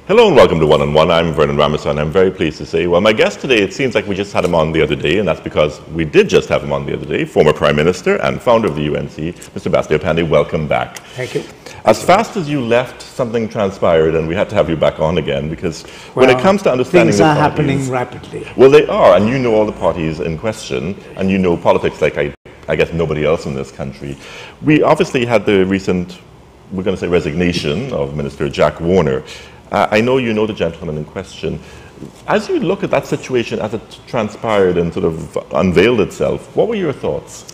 Hello and welcome to One on One. I'm Vernon Ramazan. I'm very pleased to say, well, my guest today, it seems like we just had him on the other day, and that's because we did just have him on the other day, former Prime Minister and founder of the UNC, Mr. Basdeo Panday. Welcome back. Thank you. As fast as you left, something transpired, and we had to have you back on again, because when it comes to understanding things the are parties, happening rapidly. Well, they are, and you know all the parties in question, and you know politics like I guess nobody else in this country. We obviously had the recent, we're going to say, resignation of Minister Jack Warner. I know you know the gentleman in question. As you look at that situation as it transpired and sort of unveiled itself, what were your thoughts?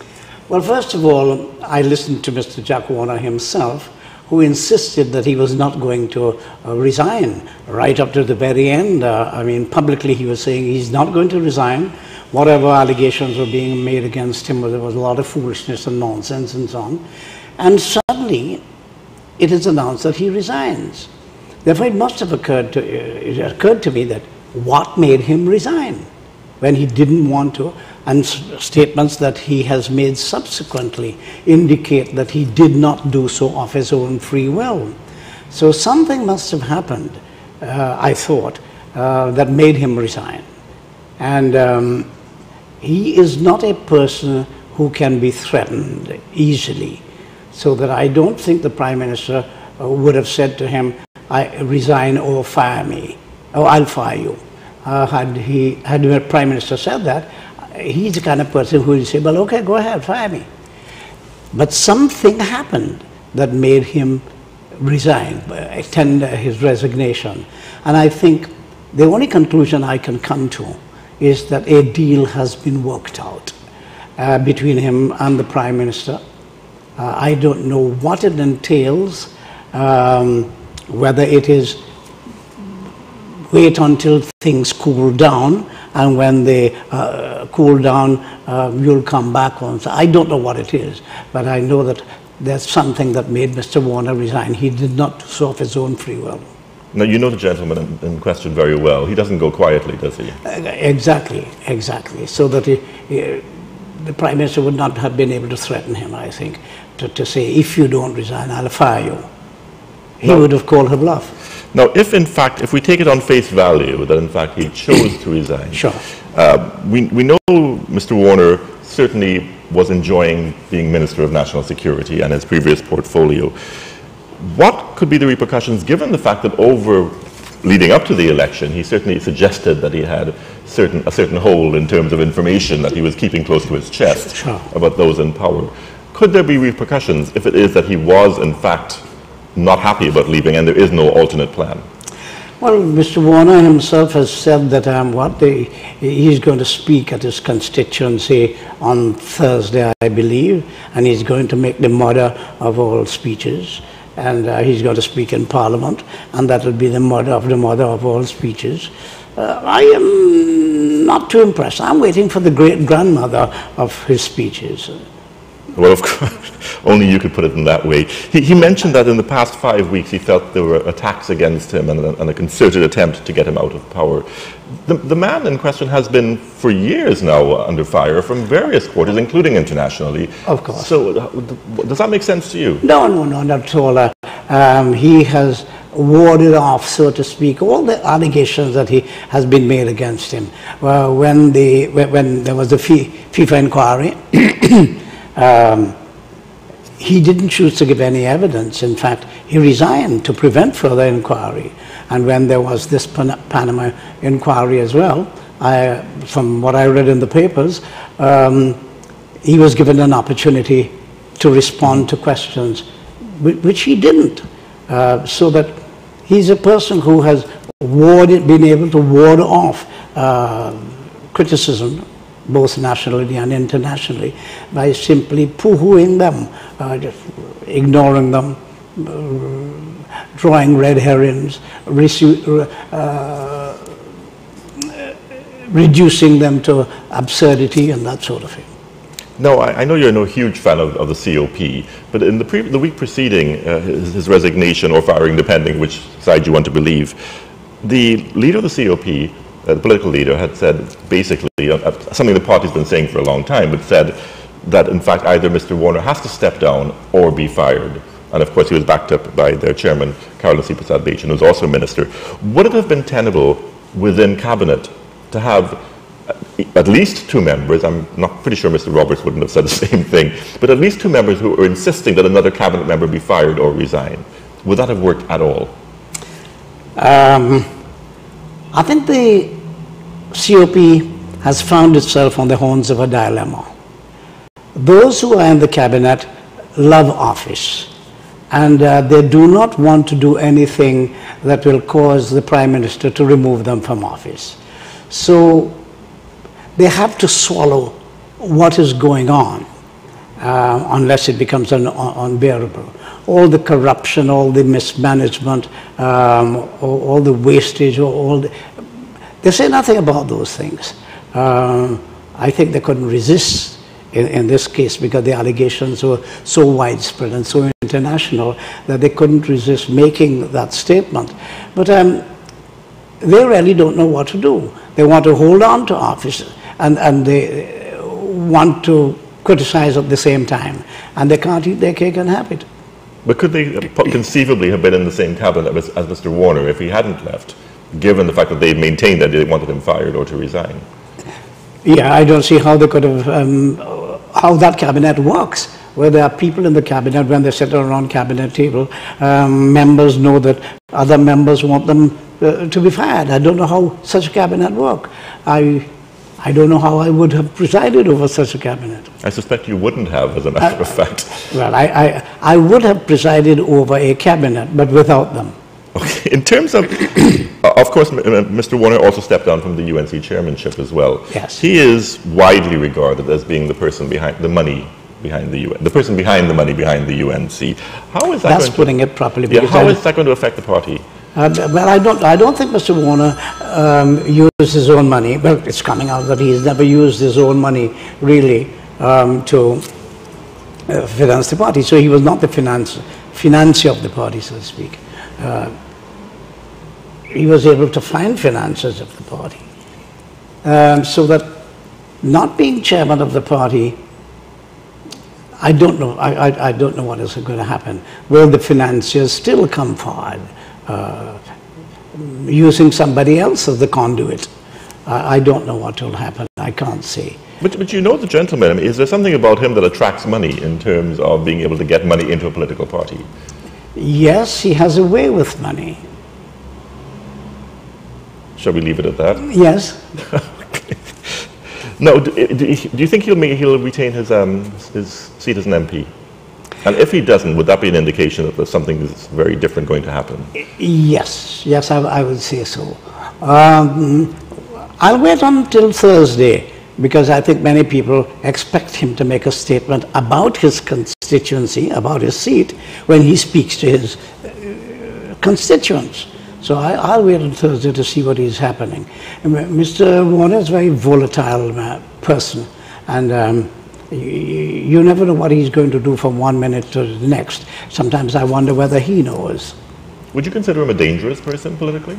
Well, first of all, I listened to Mr. Jack Warner himself, who insisted that he was not going to resign right up to the very end. I mean, publicly he was saying he's not going to resign. Whatever allegations were being made against him, there was a lot of foolishness and nonsense and so on. And suddenly, it is announced that he resigns. Therefore, it must have occurred to me that what made him resign when he didn't want to, and statements that he has made subsequently indicate that he did not do so of his own free will. So something must have happened, I thought, that made him resign. And he is not a person who can be threatened easily, so that I don't think the Prime Minister would have said to him, I resign or fire me, or I'll fire you. Had the Prime Minister said that, he's the kind of person who would say, well, okay, go ahead, fire me. But something happened that made him resign, tender his resignation. And I think the only conclusion I can come to is that a deal has been worked out between him and the Prime Minister. I don't know what it entails, whether it is wait until things cool down, and when they cool down, you'll come back on. So I don't know what it is, but I know that there's something that made Mr. Warner resign. He did not do so of his own free will. Now, you know the gentleman in question very well. He doesn't go quietly, does he? Exactly. So that the Prime Minister would not have been able to threaten him, I think, to say, if you don't resign, I'll fire you. He would have called her bluff. Now, if we take it on face value, that in fact he chose to resign. Sure. We know Mr. Warner certainly was enjoying being Minister of National Security and his previous portfolio. What could be the repercussions, given the fact that leading up to the election, he certainly suggested that he had a certain hold in terms of information that he was keeping close to his chest about those in power? Could there be repercussions if it is that he was, in fact, not happy about leaving and there is no alternate plan? Well, Mr. Warner himself has said that he's going to speak at his constituency on Thursday, I believe, and he's going to make the mother of all speeches, and he's going to speak in Parliament, and that will be the mother of all speeches. I am not too impressed. I'm waiting for the great-grandmother of his speeches. Well, of course, only you could put it in that way. He mentioned that in the past 5 weeks he felt there were attacks against him and a concerted attempt to get him out of power. The man in question has been for years now under fire from various quarters, including internationally. Of course. So does that make sense to you? No, not at all. He has warded off, so to speak, all the allegations that has been made against him. When there was the FIFA inquiry, he didn't choose to give any evidence. In fact, he resigned to prevent further inquiry. And when there was this Panama inquiry as well, from what I read in the papers, he was given an opportunity to respond to questions, which he didn't. So that he's a person who has been able to ward off criticism, both nationally and internationally, by simply poo-hooing them, just ignoring them, drawing red herrings, reducing them to absurdity and that sort of thing. No, I know you're no huge fan of the COP, but in the week preceding his resignation or firing, depending which side you want to believe, the leader of the COP, the political leader, had said basically something the party's been saying for a long time, but said that in fact either Mr. Warner has to step down or be fired. and of course he was backed up by their chairman, Carlos C. Prasad Bechan, who was also a minister. Would it have been tenable within cabinet to have at least two members, I'm not pretty sure Mr. Roberts wouldn't have said the same thing, but at least two members who were insisting that another cabinet member be fired or resign? Would that have worked at all? I think the COP has found itself on the horns of a dilemma. Those who are in the cabinet love office, and they do not want to do anything that will cause the Prime Minister to remove them from office. So they have to swallow what is going on unless it becomes unbearable. All the corruption, all the mismanagement, all the wastage, they say nothing about those things. I think they couldn't resist in this case because the allegations were so widespread and so international that they couldn't resist making that statement. But they really don't know what to do. They want to hold on to office and they want to criticize at the same time, and they can't eat their cake and have it. But could they conceivably have been in the same cabinet as Mr. Warner if he hadn't left, given the fact that they maintained that they wanted him fired or to resign? Yeah, I don't see how they could have, how that cabinet works, where there are people in the cabinet, when they sit around cabinet table, members know that other members want them to be fired. I don't know how such a cabinet works. I don't know how I would have presided over such a cabinet. I suspect you wouldn't have, as a matter of fact. Well, I would have presided over a cabinet, but without them. Okay. In terms of course, Mr. Warner also stepped down from the UNC chairmanship as well. Yes. He is widely regarded as being the person behind the money behind the UN, the person behind the money behind the UNC. How is that? That's putting it properly. Yeah, how is that going to affect the party? Well, I don't think Mr. Warner used his own money. Well, it's coming out that he's never used his own money really to finance the party. So he was not the financier of the party, so to speak. He was able to find financiers of the party. So that not being chairman of the party, I don't know. I don't know what is going to happen. Will the financiers still come forward? Using somebody else as the conduit. I don't know what will happen. I can't say. But you know the gentleman. I mean, is there something about him that attracts money in terms of being able to get money into a political party? Yes, he has a way with money. Shall we leave it at that? Yes. Okay. No, do you think he'll retain his seat as an MP? And if he doesn't, would that be an indication that there's something that's very different going to happen? Yes, yes, I would say so. I'll wait until Thursday because I think many people expect him to make a statement about his constituency, about his seat, when he speaks to his constituents. So I'll wait until Thursday to see what is happening. Mr. Warner is a very volatile person, and you never know what he's going to do from one minute to the next. Sometimes I wonder whether he knows. Would you consider him a dangerous person politically?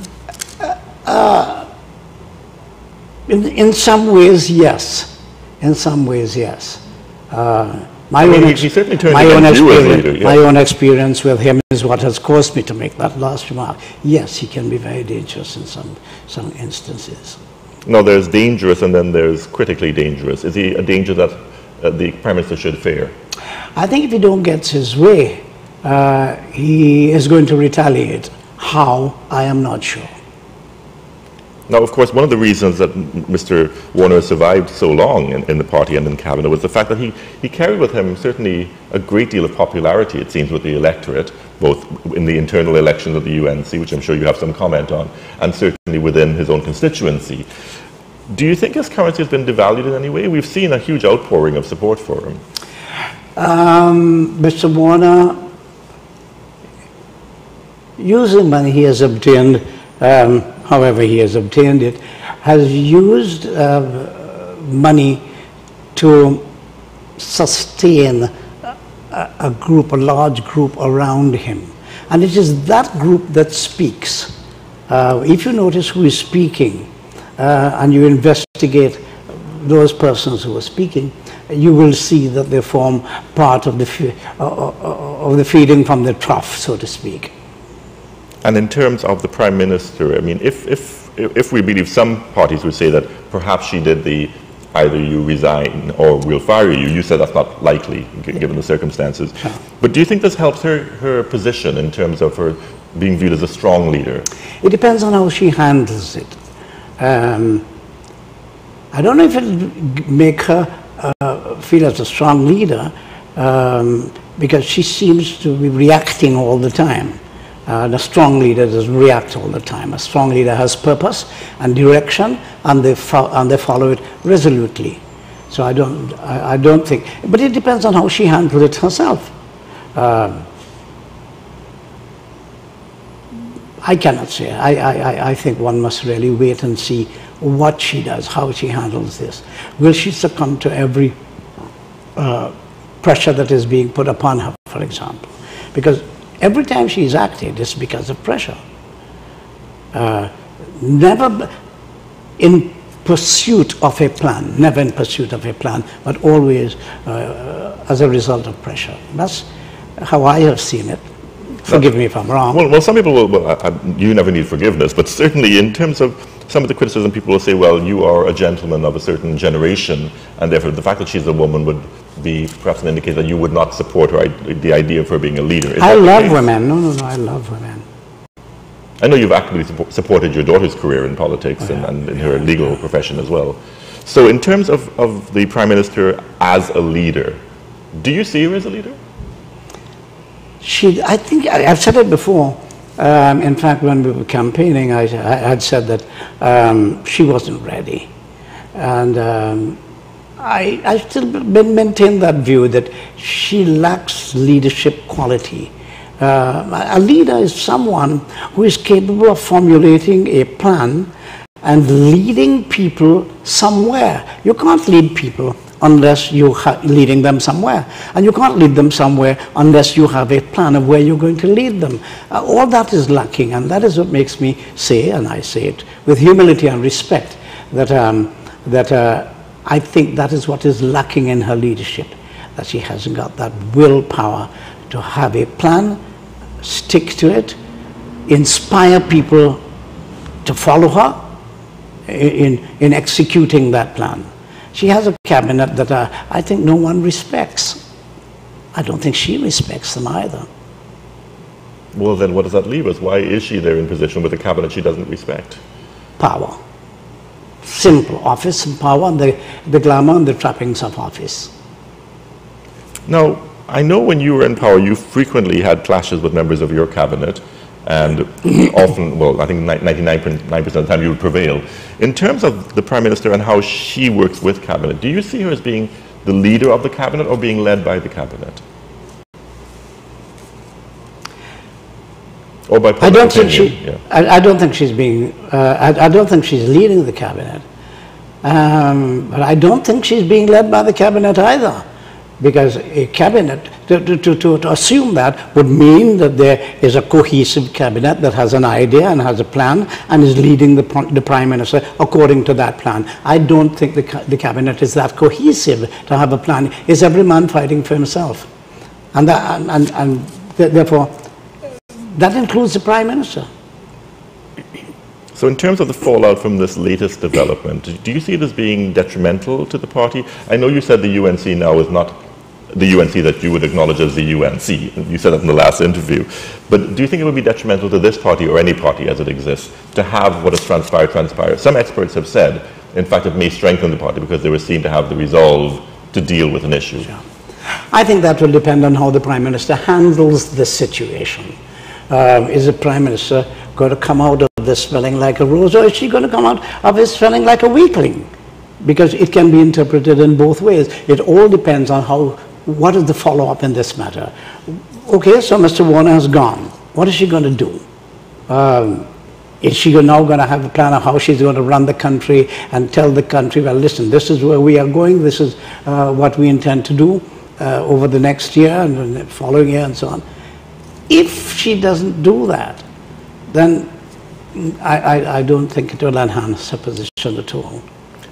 In some ways, yes. In some ways, yes. My own experience with him is what has caused me to make that last remark. Yes, he can be very dangerous in some instances. No, there's dangerous and then there's critically dangerous. Is he a danger that the Prime Minister should fear? I think if he don't get his way, he is going to retaliate. How? I am not sure. Now, of course, one of the reasons that Mr. Warner survived so long in the party and in cabinet was the fact that he carried with him certainly a great deal of popularity, it seems, with the electorate, both in the internal elections of the UNC, which I'm sure you have some comment on, and certainly within his own constituency. Do you think his currency has been devalued in any way? We've seen a huge outpouring of support for him. Mr. Warner, using money he has obtained, however he has obtained it, has used money to sustain a group, a large group around him. And it is that group that speaks. If you notice who is speaking, and you investigate those persons who are speaking, you will see that they form part of the feeding from the trough, so to speak. And in terms of the Prime Minister, I mean, if we believe, some parties would say that perhaps she did the either you resign or we'll fire you. You said that's not likely given the circumstances. Sure. But do you think this helps her position in terms of her being viewed as a strong leader? It depends on how she handles it. I don't know if it will make her feel as a strong leader, because she seems to be reacting all the time. The strong leader doesn't react all the time. A strong leader has purpose and direction, and they follow it resolutely. So I don't think. But it depends on how she handles it herself. I cannot say. I think one must really wait and see what she does, how she handles this. Will she succumb to every pressure that is being put upon her, for example? Because every time she is acting, it's because of pressure. Never in pursuit of a plan, never in pursuit of a plan, but always as a result of pressure. That's how I have seen it. Forgive me if I'm wrong. Well, some people will, you never need forgiveness, but certainly in terms of some of the criticism, people will say, well, you are a gentleman of a certain generation, and therefore the fact that she's a woman would be perhaps an indicator that you would not support her, the idea of her being a leader. I love women. No, I love women. I know you've actively supported your daughter's career in politics and in her legal profession as well. So in terms of the Prime Minister as a leader, do you see her as a leader? I think I've said it before. In fact, when we were campaigning, I had said that she wasn't ready. And I still maintain that view, that she lacks leadership quality. A leader is someone who is capable of formulating a plan and leading people somewhere. You can't lead people unless you're leading them somewhere. And you can't lead them somewhere unless you have a plan of where you're going to lead them. All that is lacking, and that is what makes me say, and I say it with humility and respect, that, I think that is what is lacking in her leadership, that she hasn't got that willpower to have a plan, stick to it, inspire people to follow her in executing that plan. She has a cabinet that I think no one respects. I don't think she respects them either. Well, then what does that leave us? Why is she there in position with a cabinet she doesn't respect? Power. Simple. Office and power, and the glamour and the trappings of office. Now, I know when you were in power, you frequently had clashes with members of your cabinet, and often, well, I think 99% of the time you would prevail. In terms of the Prime Minister and how she works with cabinet, do you see her as being the leader of the cabinet or being led by the cabinet? Or by public opinion? I don't think she's being, I don't think she's leading the cabinet. But I don't think she's being led by the cabinet either. Because a cabinet, to assume that would mean that there is a cohesive cabinet that has an idea and has a plan and is leading the Prime Minister according to that plan. I don't think the cabinet is that cohesive to have a plan. It's every man fighting for himself. And therefore, that includes the Prime Minister. So in terms of the fallout from this latest development, do you see it as being detrimental to the party? I know you said the UNC now is not the UNC that you would acknowledge as the UNC. You said that in the last interview. But do you think it would be detrimental to this party or any party as it exists to have what has transpired? Some experts have said, in fact, it may strengthen the party because they were seen to have the resolve to deal with an issue. Sure. I think that will depend on how the Prime Minister handles the situation. Is the Prime Minister going to come out of this smelling like a rose, or is she going to come out of this smelling like a weakling? Because it can be interpreted in both ways. It all depends on what is the follow-up in this matter. Okay, so Mr. Warner has gone. What is she going to do? Is she now going to have a plan of how she's going to run the country and tell the country, well, listen, this is where we are going, this is what we intend to do over the next year and the following year and so on. If she doesn't do that, then I don't think it will enhance her position at all.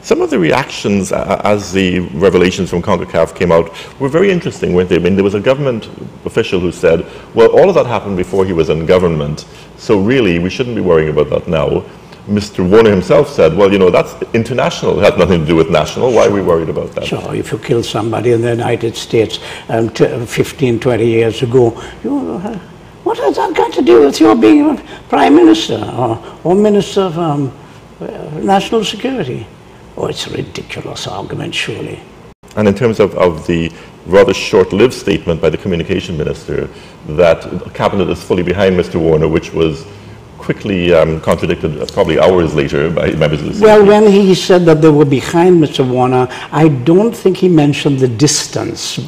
Some of the reactions as the revelations from CONCACAF came out were very interesting, weren't they? I mean, there was a government official who said, well, all of that happened before he was in government, so really we shouldn't be worrying about that now. Mr. Warner himself said, well, you know, that's international. It has nothing to do with national. Why are we worried about that? Sure, if you kill somebody in the United States 15, 20 years ago, what has that got to do with your being a Prime Minister or Minister of National Security? Oh, it's a ridiculous argument, surely. And in terms of the rather short-lived statement by the Communication Minister that the Cabinet is fully behind Mr. Warner, which was quickly contradicted probably hours later by members of the CP. Well, when he said that they were behind Mr. Warner, I don't think he mentioned the distance,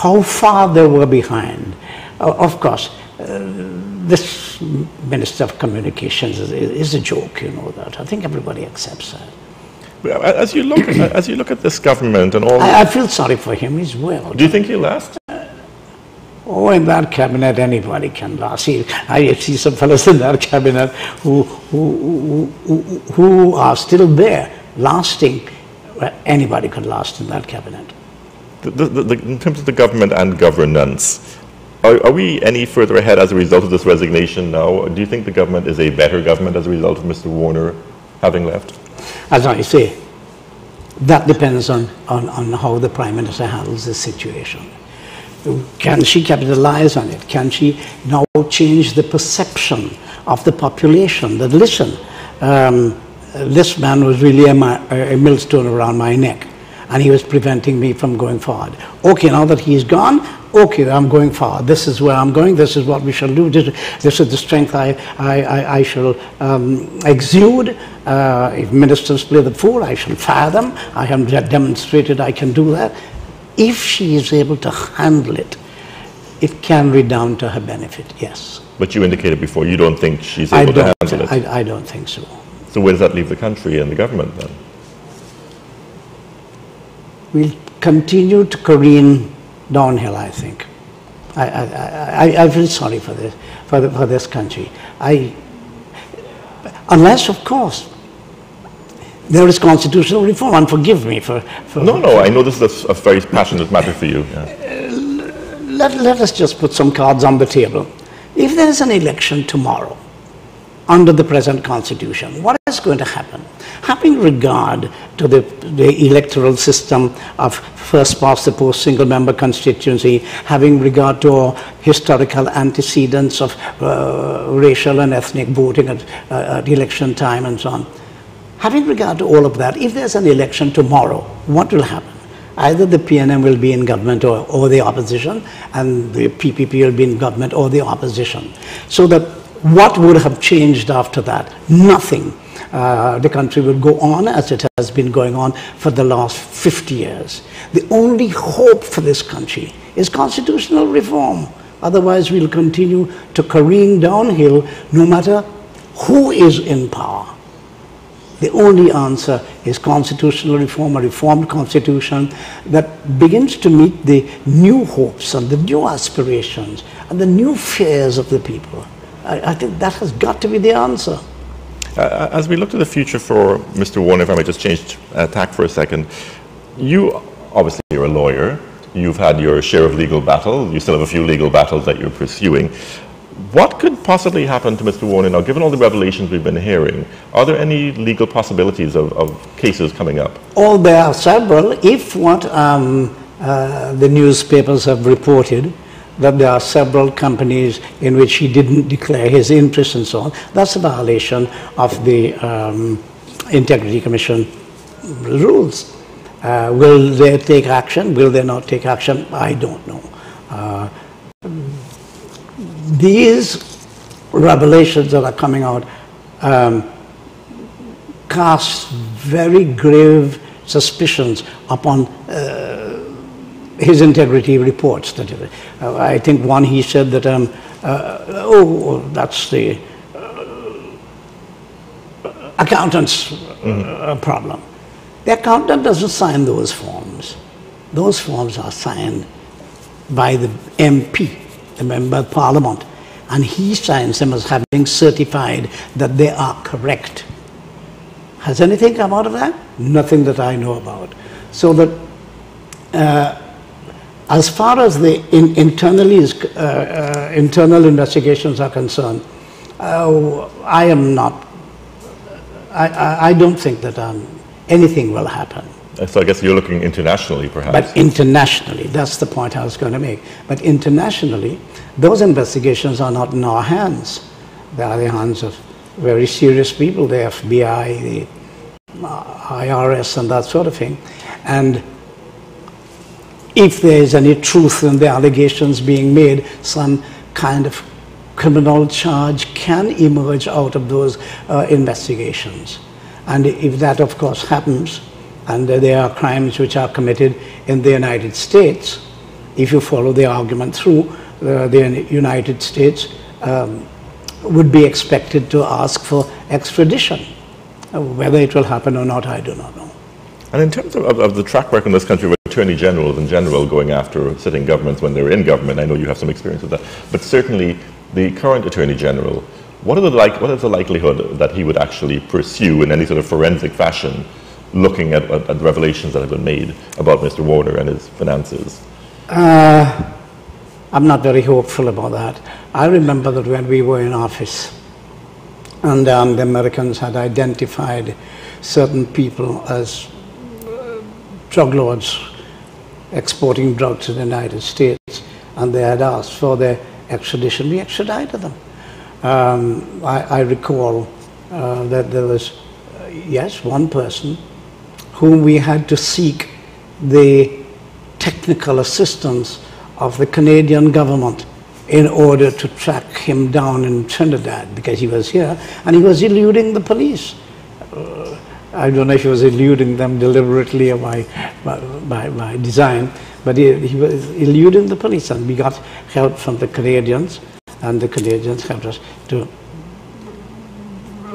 how far they were behind. Of course, this Minister of Communications is a joke, you know that. I think everybody accepts that. As you look at this government and all... I feel sorry for him as well. Do you think he'll last? Oh, in that cabinet, anybody can last. I see some fellows in that cabinet who are still there, lasting. Well, anybody could last in that cabinet. In terms of the government and governance, are we any further ahead as a result of this resignation now? Do you think the government is a better government as a result of Mr. Warner having left? As I say, that depends on how the Prime Minister handles the situation. Can she capitalize on it? Can she now change the perception of the population that, listen, this man was really a millstone around my neck and he was preventing me from going forward. Okay, now that he's gone, okay, I'm going forward. This is where I'm going. This is what we shall do. This is the strength I shall exude. If ministers play the fool, I shall fire them. I have demonstrated I can do that. If she is able to handle it, it can redound to her benefit, yes. But you indicated before you don't think she's able to handle it. I don't think so. So where does that leave the country and the government then? We'll continue to careen downhill, I think. I feel sorry for this country. Unless, of course, there is constitutional reform, and forgive me for... No, I know this is a very passionate matter for you. Yeah. Let us just put some cards on the table. If there is an election tomorrow, under the present constitution, what is going to happen? Having regard to the electoral system of first past the post single member constituency, having regard to historical antecedents of racial and ethnic voting at election time and so on, having regard to all of that, if there's an election tomorrow, what will happen? Either the PNM will be in government or the opposition, and the PPP will be in government or the opposition. So that what would have changed after that? Nothing. The country will go on as it has been going on for the last 50 years. The only hope for this country is constitutional reform. Otherwise, we'll continue to careen downhill no matter who is in power. The only answer is constitutional reform, a reformed constitution that begins to meet the new hopes and the new aspirations and the new fears of the people. I think that has got to be the answer. As we look to the future for Mr. Warner, if I might just change tack for a second, you obviously are a lawyer. You've had your share of legal battle. You still have a few legal battles that you're pursuing. What could possibly happen to Mr. Warner now, given all the revelations we've been hearing? Are there any legal possibilities of cases coming up? Oh, there are several. If what the newspapers have reported, that there are several companies in which he didn't declare his interest and so on, that's a violation of the Integrity Commission rules. Will they take action? Will they not take action? I don't know. These revelations that are coming out cast very grave suspicions upon his integrity reports. I think one, he said that, that's the accountant's problem. The accountant doesn't sign those forms. Those forms are signed by the MP, the Member of Parliament, and he signs them as having certified that they are correct. Has anything come out of that? Nothing that I know about. So that as far as the internal investigations are concerned, I am not. I don't think that anything will happen. So I guess you're looking internationally, perhaps. But internationally, that's the point I was going to make. But internationally, those investigations are not in our hands. They are in the hands of very serious people, the FBI, the IRS, and that sort of thing. And if there is any truth in the allegations being made, some kind of criminal charge can emerge out of those investigations. And if that, of course, happens, and there are crimes which are committed in the United States, if you follow the argument through, the United States would be expected to ask for extradition. Whether it will happen or not, I do not know. And in terms of the track record in this country of attorney generals in general going after sitting governments when they're in government, I know you have some experience with that, but certainly the current attorney general, what is the likelihood that he would actually pursue in any sort of forensic fashion looking at revelations that have been made about Mr. Warner and his finances? I'm not very hopeful about that. I remember that when we were in office and the Americans had identified certain people as drug lords exporting drugs to the United States, and they had asked for their extradition, we extradited them. I recall that there was, yes, one person whom we had to seek the technical assistance of the Canadian government in order to track him down in Trinidad, because he was here and he was eluding the police. I don't know if he was eluding them deliberately or by design, but he was eluding the police, and we got help from the Canadians, and the Canadians helped us to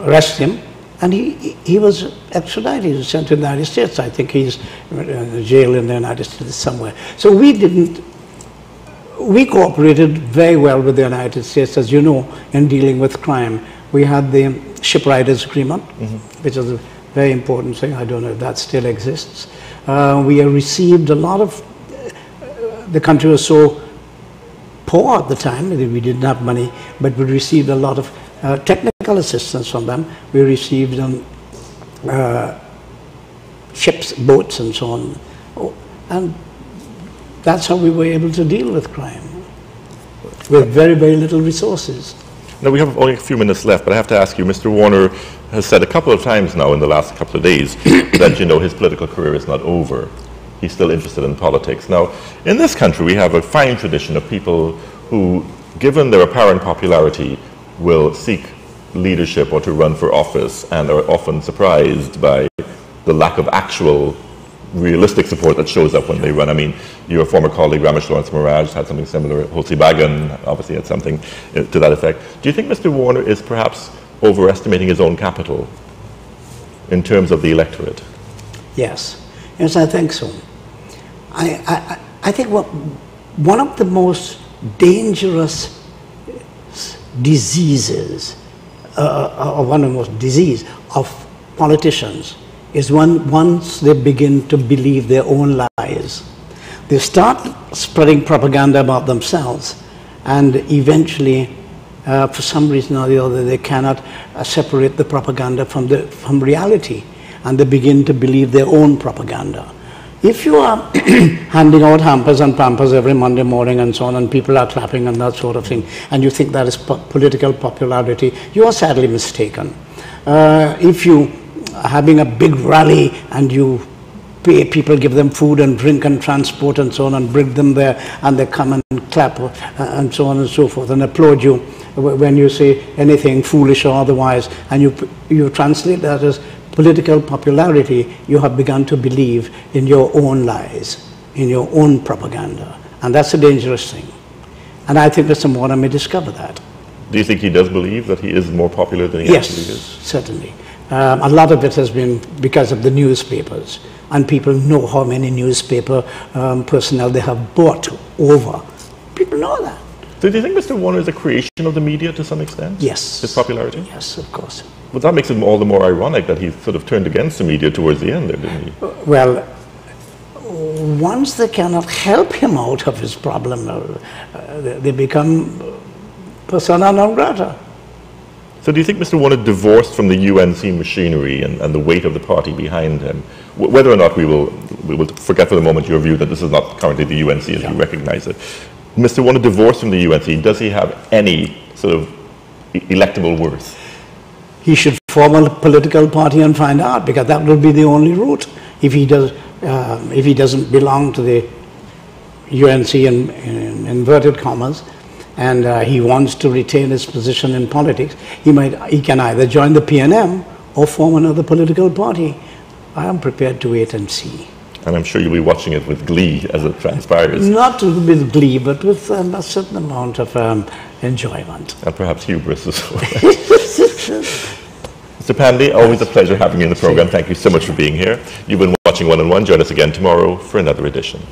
arrest him, and he was extradited. He was sent to the United States. I think he's in jail in the United States somewhere. So we cooperated very well with the United States, as you know, in dealing with crime. We had the shipwriters agreement, which is a very important thing. I don't know if that still exists. We received a lot of, the country was so poor at the time, we didn't have money, but we received a lot of technical assistance from them. We received ships, boats, and so on. And that's how we were able to deal with crime, with very, very little resources. Now, we have only a few minutes left, but I have to ask you, Mr. Warner has said a couple of times now in the last couple of days that, you know, his political career is not over. He's still interested in politics. Now, in this country, we have a fine tradition of people who, given their apparent popularity, will seek leadership or to run for office and are often surprised by the lack of actual realistic support that shows up when they run. I mean, your former colleague Ramesh Lawrence Miraj had something similar. Hulsi Bagan obviously had something to that effect. Do you think Mr. Warner is perhaps overestimating his own capital in terms of the electorate? Yes, yes, I think so. I think one of the most dangerous diseases, or one of the most disease of politicians is once they begin to believe their own lies. They start spreading propaganda about themselves, and eventually, for some reason or the other, they cannot separate the propaganda from reality, and they begin to believe their own propaganda. If you are handing out hampers and pampers every Monday morning and so on, and people are clapping and that sort of thing, and you think that is political popularity, you are sadly mistaken. If you are having a big rally and you pay people, give them food and drink and transport and so on, and bring them there, and they come and clap and so on and so forth and applaud you when you say anything foolish or otherwise, and you translate that as political popularity, you have begun to believe in your own lies, in your own propaganda. And that's a dangerous thing. And I think Mr. Warner may discover that. Do you think he does believe that he is more popular than he actually is? Yes, certainly. A lot of it has been because of the newspapers. And people know how many newspaper personnel they have bought over. People know that. So do you think Mr. Warner is a creation of the media to some extent? Yes. His popularity? Yes, of course. But that makes it all the more ironic that he sort of turned against the media towards the end there, didn't he? Well, once they cannot help him out of his problem, they become persona non grata. So do you think Mr. Warner divorced from the UNC machinery and the weight of the party behind him? Whether or not we will forget for the moment your view that this is not currently the UNC as you recognize it. Mr. Warner divorced from the UNC, does he have any sort of electable worth? He should form a political party and find out, because that will be the only route. If he doesn't belong to the UNC in inverted commas, and he wants to retain his position in politics, he can either join the PNM or form another political party. I am prepared to wait and see. And I'm sure you'll be watching it with glee as it transpires. Not with glee, but with a certain amount of enjoyment. And perhaps hubris as well. Mr. Panday, always a pleasure having you in the program. Thank you so much for being here. You've been watching One on One. Join us again tomorrow for another edition.